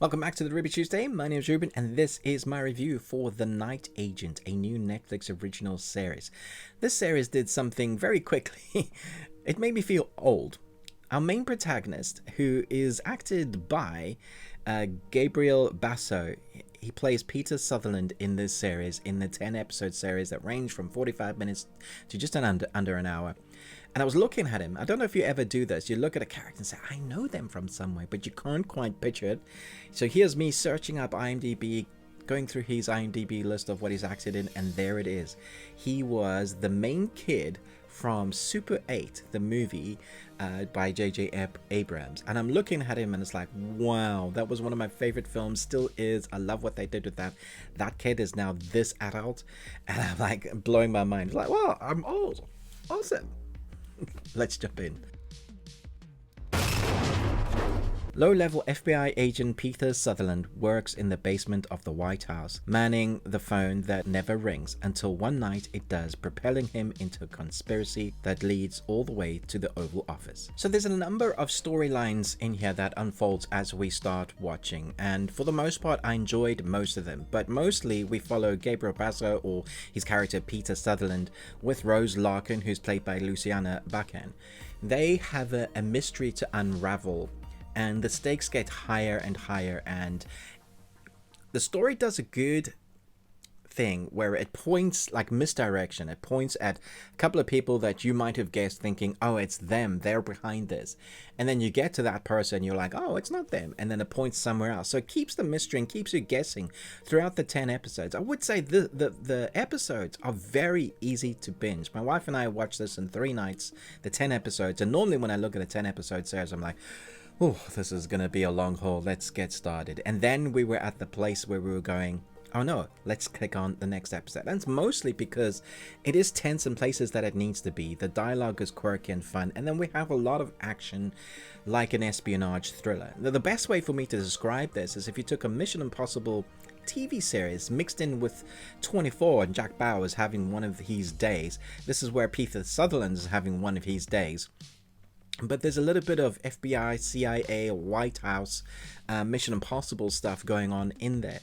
Welcome back to the Ruby Tuesday. My name is Ruben, and this is my review for The Night Agent, a new Netflix original series. This series did something very quickly. It made me feel old. Our main protagonist, who is acted by Gabriel Basso, he plays Peter Sutherland in this series, in the 10-episode series that range from 45 minutes to just under an hour. And I was looking at him. I don't know if you ever do this. You look at a character and say, I know them from somewhere, but you can't quite picture it. So here's me searching up IMDb, going through his IMDb list of what he's acted in, and there it is. He was the main kid from S.W.A.T, the movie by J.J. Abrams. And I'm looking at him and it's like, wow, that was one of my favorite films, still is. I love what they did with that. That kid is now this adult, and I'm like blowing my mind. It's like, wow, I'm old. Awesome. Let's jump in. Low-level FBI agent Peter Sutherland works in the basement of the White House, manning the phone that never rings until one night it does, propelling him into a conspiracy that leads all the way to the Oval Office. So there's a number of storylines in here that unfolds as we start watching, and for the most part I enjoyed most of them, but mostly we follow Gabriel Basso, or his character Peter Sutherland, with Rose Larkin, who's played by Luciana Bachan. They have a mystery to unravel, and the stakes get higher and higher, and the story does a good thing where it points, like misdirection, it points at a couple of people that you might have guessed, thinking, oh, it's them, they're behind this, and then you get to that person, you're like, oh, it's not them, and then it points somewhere else. So it keeps the mystery and keeps you guessing throughout the 10 episodes. I would say the episodes are very easy to binge. My wife and I watched this in 3 nights, the 10 episodes, and normally when I look at a 10 episode series, I'm like, oh, this is gonna be a long haul, let's get started. And then we were at the place where we were going, oh no, let's click on the next episode. And it's mostly because it is tense in places that it needs to be. The dialogue is quirky and fun, and then we have a lot of action like an espionage thriller. Now, the best way for me to describe this is if you took a Mission Impossible TV series mixed in with 24 and Jack Bauer is having one of his days. This is where Peter Sutherland is having one of his days. But there's a little bit of FBI, CIA, White House, Mission Impossible stuff going on in there.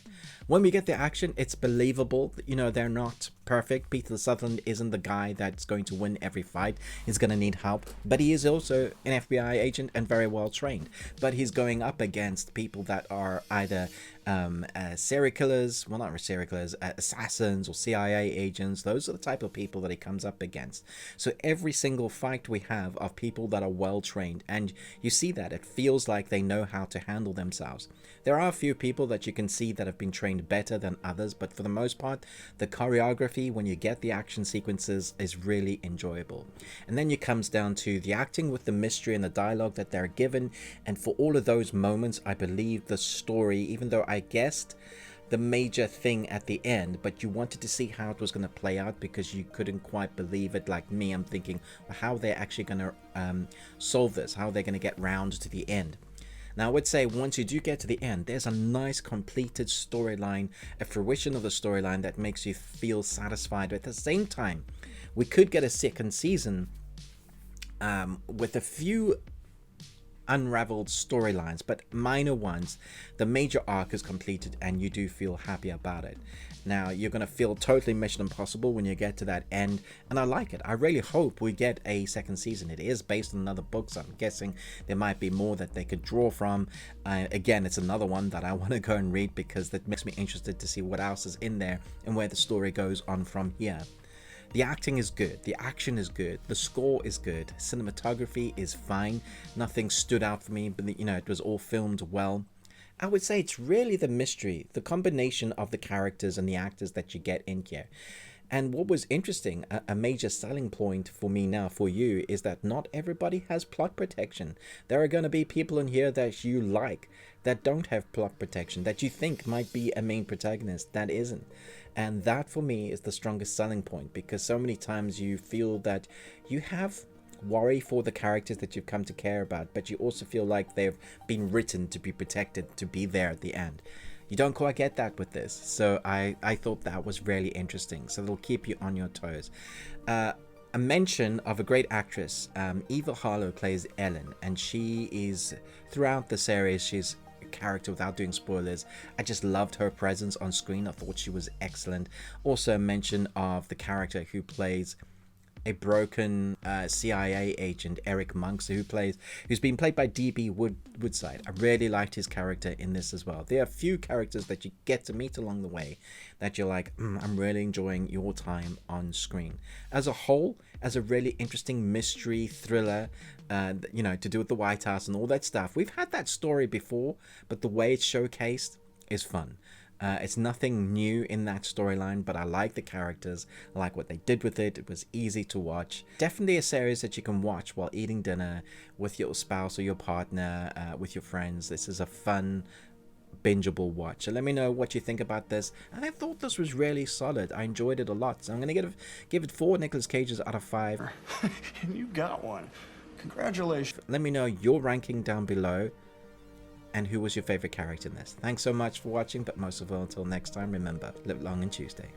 When we get the action, it's believable. You know, they're not perfect. Peter Sutherland isn't the guy that's going to win every fight. He's going to need help. But he is also an FBI agent and very well trained. But he's going up against people that are either serial killers, well, not serial killers, assassins or CIA agents. Those are the type of people that he comes up against. So every single fight we have of people that are well trained, and you see that it feels like they know how to handle themselves. There are a few people that you can see that have been trained better than others, but for the most part, the choreography when you get the action sequences is really enjoyable. And then it comes down to the acting with the mystery and the dialogue that they're given, and for all of those moments, I believe the story, even though I guessed the major thing at the end, but you wanted to see how it was going to play out because you couldn't quite believe it. Like me, I'm thinking, well, how are they actually going to solve this? How are they going to get round to the end? Now, I would say once you do get to the end, there's a nice completed storyline, a fruition of the storyline that makes you feel satisfied. But at the same time, we could get a second season with a few unraveled storylines, but minor ones. The major arc is completed and you do feel happy about it. Now, you're going to feel totally Mission Impossible when you get to that end, and I like it. I really hope we get a second season. It is based on another book, so I'm guessing there might be more that they could draw from. Again, it's another one that I want to go and read because that makes me interested to see what else is in there and where the story goes on from here. The acting is good, the action is good, the score is good, cinematography is fine, nothing stood out for me, but you know, it was all filmed well. I would say it's really the mystery, the combination of the characters and the actors that you get in here. And what was interesting, a major selling point for me now, for you, is that not everybody has plot protection. There are going to be people in here that you like that don't have plot protection, that you think might be a main protagonist that isn't. And that for me is the strongest selling point, because so many times you feel that you have worry for the characters that you've come to care about, but you also feel like they've been written to be protected, to be there at the end. You don't quite get that with this, so I thought that was really interesting, so it'll keep you on your toes. A mention of a great actress, Eva Harlow plays Ellen, and she is, throughout the series, she's character without doing spoilers. I just loved her presence on screen. I thought she was excellent. Also a mention of the character who plays a broken CIA agent, Eric Monks, who's been played by DB Woodside. I really liked his character in this as well. There are a few characters that you get to meet along the way that you're like, I'm really enjoying your time on screen. As a whole, as a really interesting mystery thriller, you know, to do with the White House and all that stuff. We've had that story before, but the way it's showcased is fun. It's nothing new in that storyline, but I like the characters. I like what they did with it. It was easy to watch. Definitely a series that you can watch while eating dinner with your spouse or your partner, with your friends. This is a fun, bingeable watch. So let me know what you think about this. And I thought this was really solid. I enjoyed it a lot. So I'm going to give it 4 Nicolas Cages out of 5. And you got one. Congratulations. Let me know your ranking down below. And who was your favorite character in this? Thanks so much for watching, but most of all, until next time, remember, live long and Tuesday.